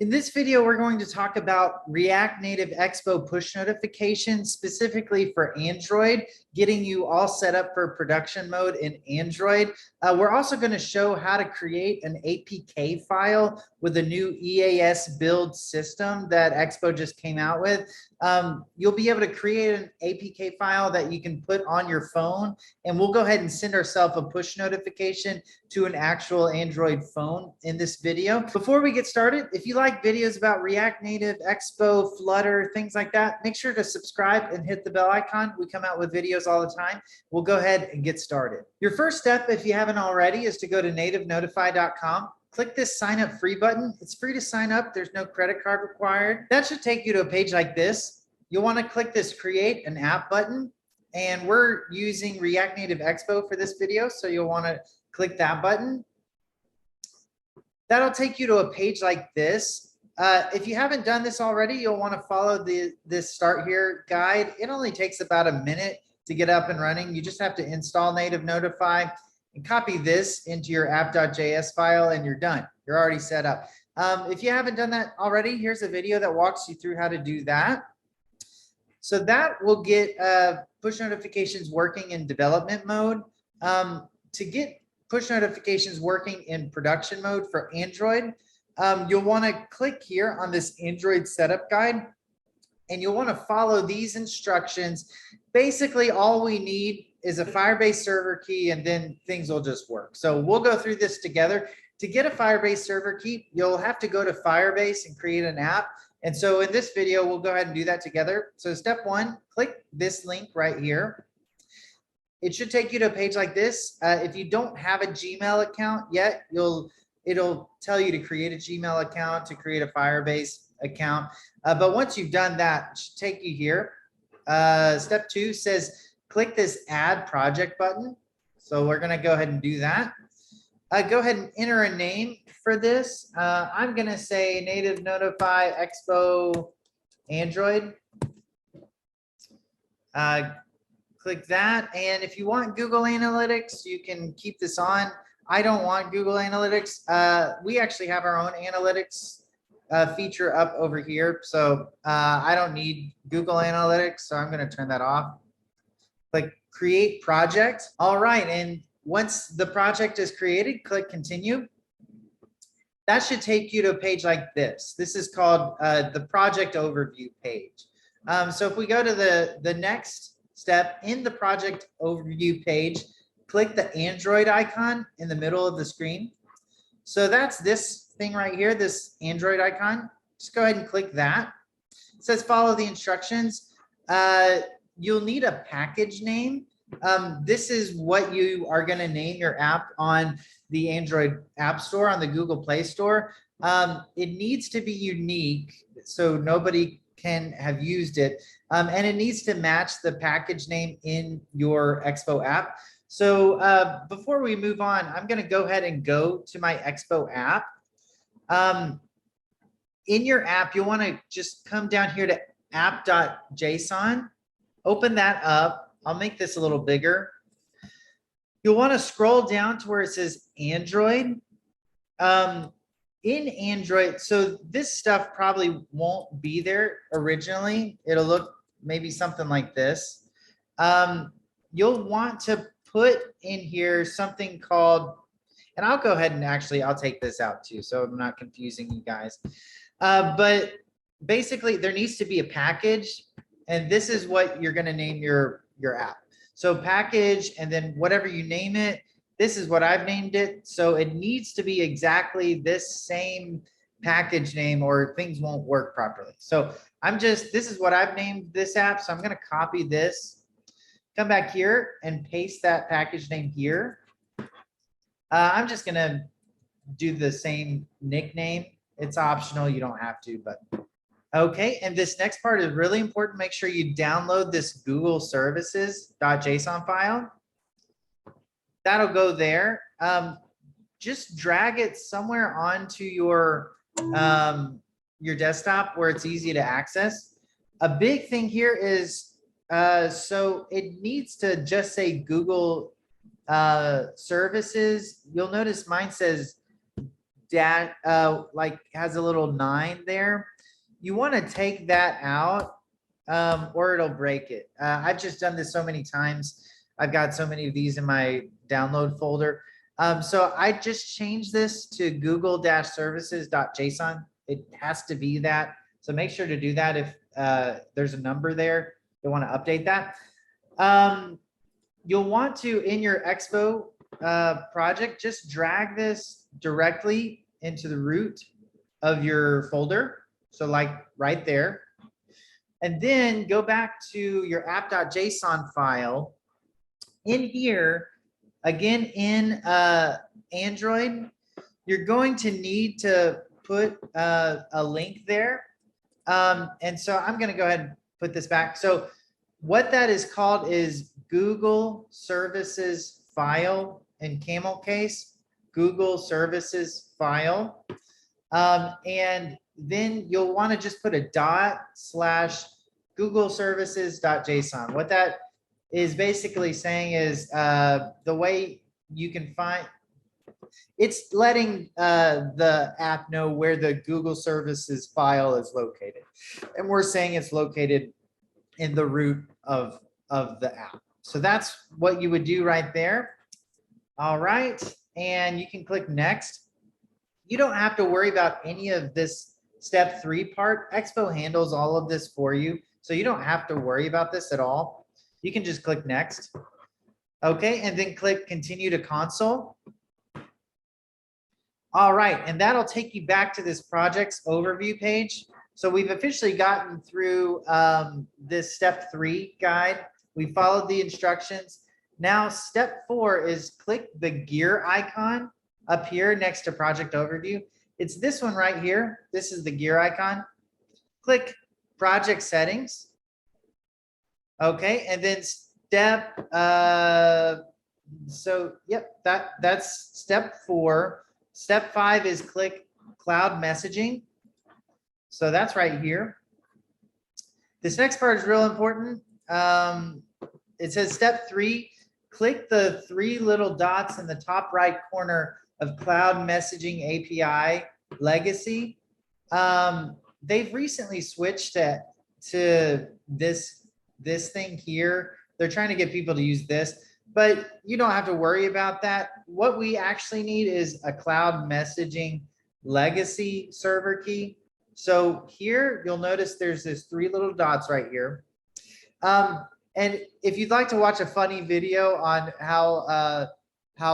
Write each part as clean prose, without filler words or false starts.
In this video, we're going to talk about React Native Expo push notifications, specifically for Android, getting you all set up for production mode in Android. We're also going to show how to create an APK file with a new EAS Build system that Expo just came out with. You'll be able to create an APK file that you can put on your phone, and we'll go ahead and send ourselves a push notification to an actual Android phone in this video. Before we get started, if you like videos about React Native, Expo, Flutter, things like that, make sure to subscribe and hit the bell icon. We come out with videos all the time. We'll go ahead and get started. Your first step, if you haven't already, is to go to nativenotify.com. Click this sign up free button. It's free to sign up. There's no credit card required. That should take you to a page like this. You'll want to click this create an app button. And we're using React Native Expo for this video. So you'll want to click that button. That'll take you to a page like this. If you haven't done this already, you'll want to follow this start here guide. It only takes about a minute to get up and running. You just have to install Native Notify and copy this into your app.js file and you're done. You're already set up. If you haven't done that already, here's a video that walks you through how to do that. So that will get push notifications working in development mode. To get push notifications working in production mode for Android, you'll want to click here on this Android setup guide, and you'll want to follow these instructions. Basically, all we need is a Firebase server key, and then things will just work. So we'll go through this together. To get a Firebase server key, you'll have to go to Firebase and create an app. And so in this video, we'll go ahead and do that together. So step one, click this link right here. It should take you to a page like this. If you don't have a Gmail account yet, it'll tell you to create a Gmail account, to create a Firebase account. But once you've done that, it should take you here. Step two says, click this add project button. So we're gonna go ahead and do that. Go ahead and enter a name for this. I'm gonna say Native Notify Expo Android. Click that, and if you want Google Analytics, you can keep this on. I don't want Google Analytics. We actually have our own analytics feature up over here, so I don't need Google Analytics, so I'm going to turn that off. Click Create Project. All right, and once the project is created, click Continue. That should take you to a page like this. This is called the Project Overview page. So if we go to the next step in the project overview page, click the Android icon in the middle of the screen. So that's this thing right here, this Android icon. Just go ahead and click that. It says follow the instructions. You'll need a package name. This is what you are going to name your app on the Android App Store, on the Google Play Store. It needs to be unique so nobody can have used it. And it needs to match the package name in your Expo app. So before we move on, I'm going to go ahead and go to my Expo app. In your app, you'll want to just come down here to app.json, open that up. I'll make this a little bigger. You'll want to scroll down to where it says Android. In Android, so this stuff probably won't be there originally. It'll look maybe something like this. You'll want to put in here something called, and I'll go ahead and actually, I'll take this out too, so I'm not confusing you guys. But basically, there needs to be a package, and this is what you're going to name your app. So package, and then whatever you name it, this is what I've named it. So it needs to be exactly this same package name or things won't work properly. So this is what I've named this app. So I'm going to copy this, come back here and paste that package name here. I'm just going to do the same nickname. It's optional. You don't have to, but okay. And this next part is really important. Make sure you download this Google services.json file. That'll go there. Just drag it somewhere onto your desktop where it's easy to access. A big thing here is, so it needs to just say Google services. You'll notice mine says like has a little 9 there. You want to take that out or it'll break it. I've just done this so many times. I've got so many of these in my download folder. So I just changed this to google-services.json. It has to be that. So make sure to do that if there's a number there. You want to update that. You'll want to, in your Expo project, just drag this directly into the root of your folder. So like right there. And then go back to your app.json file. In here, again, in Android, you're going to need to put a link there. And so I'm going to go ahead and put this back. So what that is called is Google Services File in camel case, Google Services File. And then you'll want to just put a ./googleservices.json. What that is basically saying is the way you can find, it's letting the app know where the Google Services file is located. And we're saying it's located in the root of the app. So that's what you would do right there. All right. And you can click next. You don't have to worry about any of this step 3 part. Expo handles all of this for you. So you don't have to worry about this at all. You can just click next. Okay, and then click continue to console. All right, and that'll take you back to this project's overview page. So we've officially gotten through this step 3 guide. We followed the instructions. Now step 4 is click the gear icon up here next to project overview. It's this one right here. This is the gear icon. Click project settings. Okay, and then step, so yep, that's step 4. Step 5 is click cloud messaging. So that's right here. This next part is real important. It says step 3, click the 3 little dots in the top right corner of cloud messaging API legacy. They've recently switched to this thing here. They're trying to get people to use this, but you don't have to worry about that. What we actually need is a cloud messaging legacy server key. So here you'll notice there's this 3 little dots right here. And if you'd like to watch a funny video on how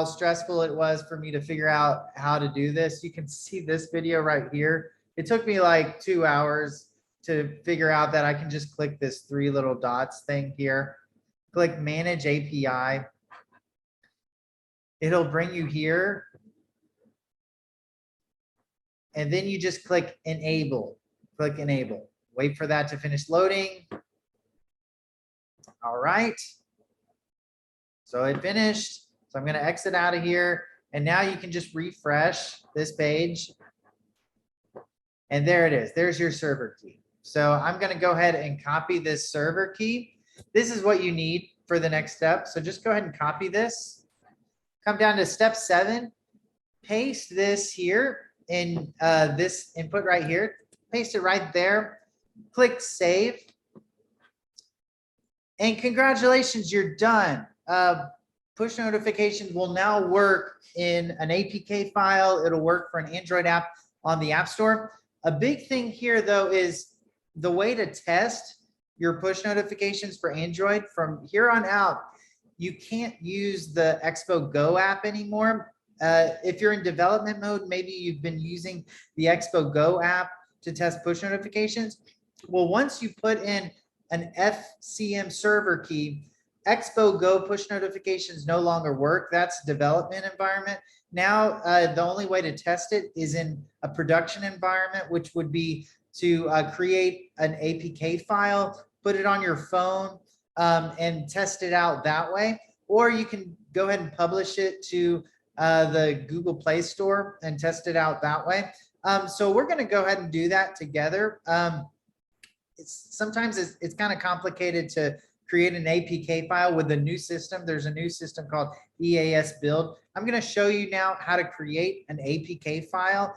stressful it was for me to figure out how to do this, you can see this video right here. It took me like 2 hours to figure out that I can just click this 3 little dots thing here. Click manage API. It'll bring you here. And then you just click enable. Click enable. Wait for that to finish loading. All right. So it finished. So I'm going to exit out of here. And now you can just refresh this page. And there it is. There's your server key. So I'm going to go ahead and copy this server key. This is what you need for the next step. So just go ahead and copy this. Come down to step 7. Paste this here in this input right here. Paste it right there. Click save. And congratulations, you're done. Push notifications will now work in an APK file. It'll work for an Android app on the App Store. A big thing here, though, is the way to test your push notifications for Android. From here on out, you can't use the Expo Go app anymore. If you're in development mode, maybe you've been using the Expo Go app to test push notifications. Well, once you put in an FCM server key, Expo Go push notifications no longer work. That's development environment. Now, the only way to test it is in a production environment, which would be to create an APK file, put it on your phone, and test it out that way. Or you can go ahead and publish it to the Google Play Store and test it out that way. So we're going to go ahead and do that together. Sometimes it's kind of complicated to create an APK file with a new system. There's a new system called EAS Build. I'm going to show you now how to create an APK file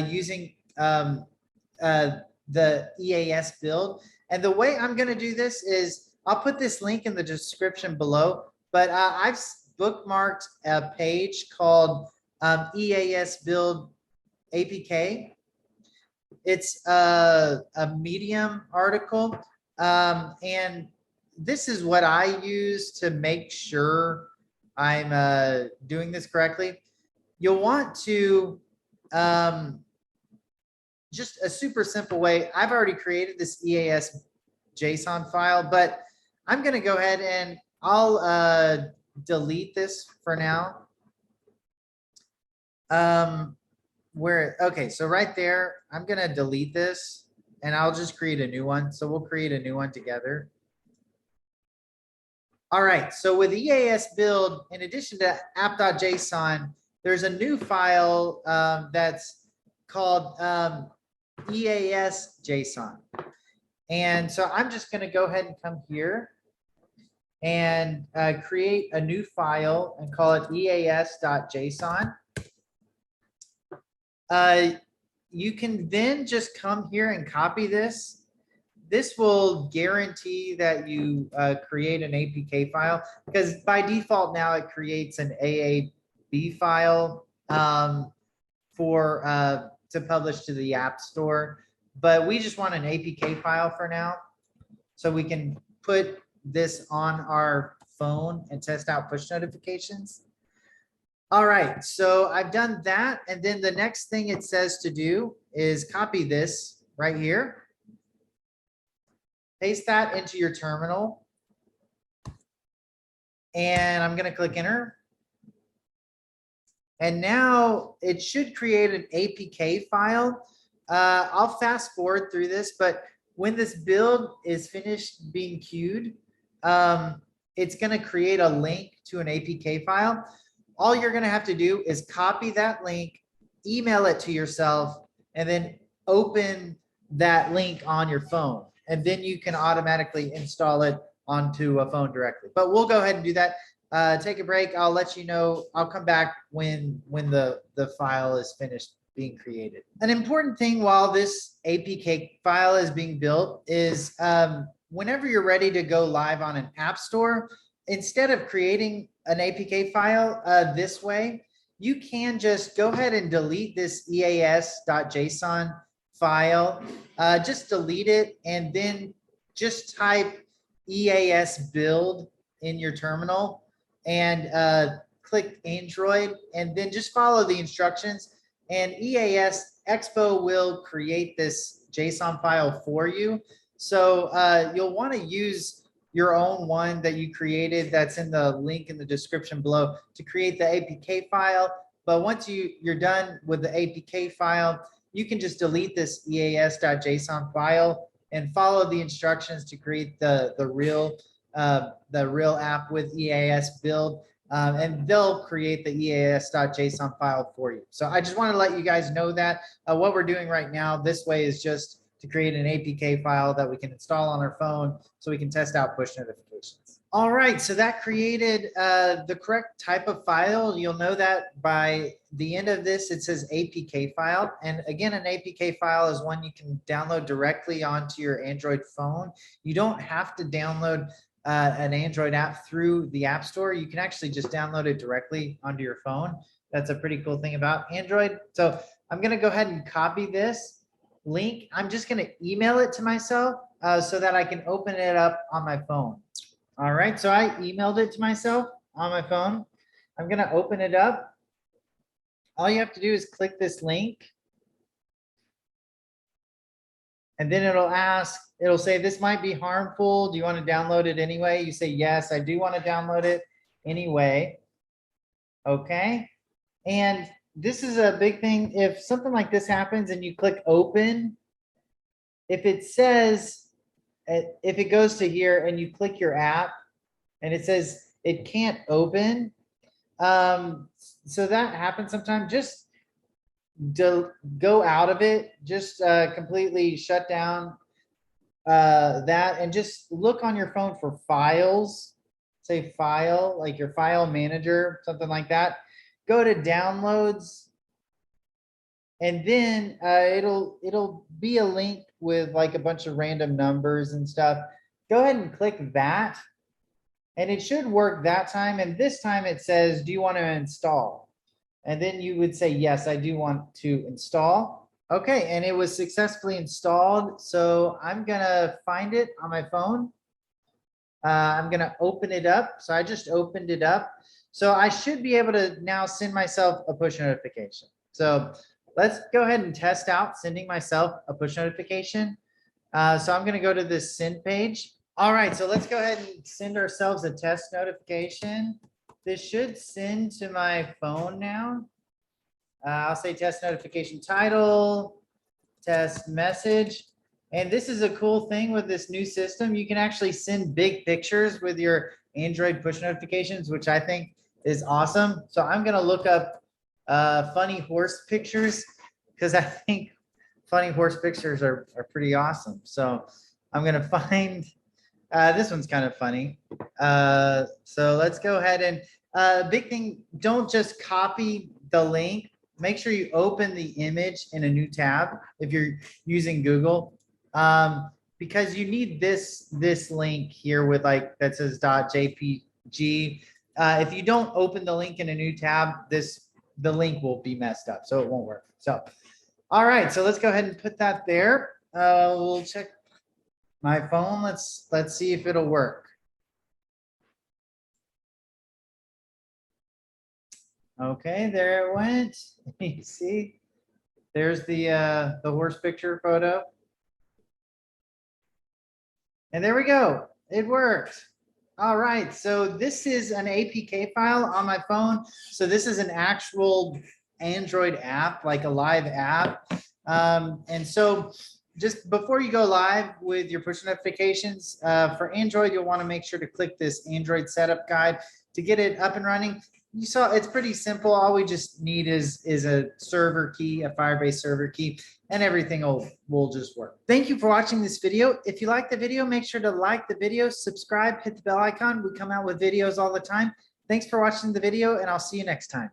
using the EAS Build. And the way I'm going to do this is I'll put this link in the description below, but I've bookmarked a page called EAS Build APK. It's a Medium article, and this is what I use to make sure I'm doing this correctly. You'll want to just a super simple way. I've already created this EAS JSON file, but I'm going to go ahead and I'll delete this for now. Okay, so right there, I'm going to delete this and I'll just create a new one. So we'll create a new one together. All right, so with EAS Build, in addition to app.json, there's a new file that's called EAS JSON. And so I'm just going to go ahead and come here and create a new file and call it EAS.json. You can then just come here and copy this. This will guarantee that you create an APK file, because by default now it creates an AAB file to publish to the App Store. But we just want an APK file for now, so we can put this on our phone and test out push notifications. All right, so I've done that. And then the next thing it says to do is copy this right here. Paste that into your terminal. And I'm going to click enter. And now it should create an APK file. I'll fast forward through this, but when this build is finished being queued, it's going to create a link to an APK file. All you're going to have to do is copy that link, email it to yourself, and then open that link on your phone. And then you can automatically install it onto a phone directly. But we'll go ahead and do that. Take a break. I'll let you know. I'll come back when the file is finished being created. An important thing while this APK file is being built is whenever you're ready to go live on an app store, instead of creating an APK file this way, you can just go ahead and delete this EAS.json file. Just delete it and then just type EAS build in your terminal and click Android, and then just follow the instructions, and EAS Expo will create this JSON file for you. So you'll want to use your own one that you created that's in the link in the description below to create the APK file. But once you're done with the APK file, you can just delete this EAS.json file and follow the instructions to create the real app with EAS Build, and they'll create the EAS.json file for you. So I just want to let you guys know that what we're doing right now this way is just to create an APK file that we can install on our phone so we can test out push notifications. All right, so that created the correct type of file. You'll know that by the end of this, it says APK file. And again, an APK file is one you can download directly onto your Android phone. You don't have to download an Android app through the App Store. You can actually just download it directly onto your phone. That's a pretty cool thing about Android. So I'm going to go ahead and copy this link. I'm just going to email it to myself so that I can open it up on my phone. All right, so I emailed it to myself on my phone. I'm going to open it up. All you have to do is click this link. And then it'll say, this might be harmful. Do you want to download it anyway? You say, yes, I do want to download it anyway. Okay. And this is a big thing. If something like this happens and you click open, if it says, if it goes to here and you click your app and it says it can't open, so that happens sometimes, just go out of it, just completely shut down that and just look on your phone for files, say file, like your file manager, something like that. Go to downloads, and then it'll be a link with like a bunch of random numbers and stuff. Go ahead and click that, and it should work that time. And this time it says, do you want to install? And then you would say, yes, I do want to install. Okay, and it was successfully installed. So I'm gonna find it on my phone. I'm gonna open it up. So I just opened it up. So I should be able to now send myself a push notification. So let's go ahead and test out sending myself a push notification. So I'm gonna go to this send page. All right, so let's go ahead and send ourselves a test notification. This should send to my phone now. I'll say test notification title, test message. And this is a cool thing with this new system. You can actually send big pictures with your Android push notifications, which I think is awesome. So I'm gonna look up funny horse pictures because I think funny horse pictures are pretty awesome. So I'm gonna find, this one's kind of funny. So let's go ahead and big thing, don't just copy the link. Make sure you open the image in a new tab if you're using Google, because you need this link here with like that says .jpg. If you don't open the link in a new tab, the link will be messed up, so it won't work. So, all right, so let's go ahead and put that there. We'll check my phone. Let's see if it'll work. Okay, there it went. You see, there's the horse picture photo. And there we go. It worked. All right, so this is an APK file on my phone. So this is an actual Android app, like a live app. And so just before you go live with your push notifications, for Android, you'll want to make sure to click this Android setup guide to get it up and running. You saw it's pretty simple. All we just need is a server key, a Firebase server key, and everything will just work. Thank you for watching this video. If you like the video, make sure to like the video, subscribe, hit the bell icon. We come out with videos all the time. Thanks for watching the video, and I'll see you next time.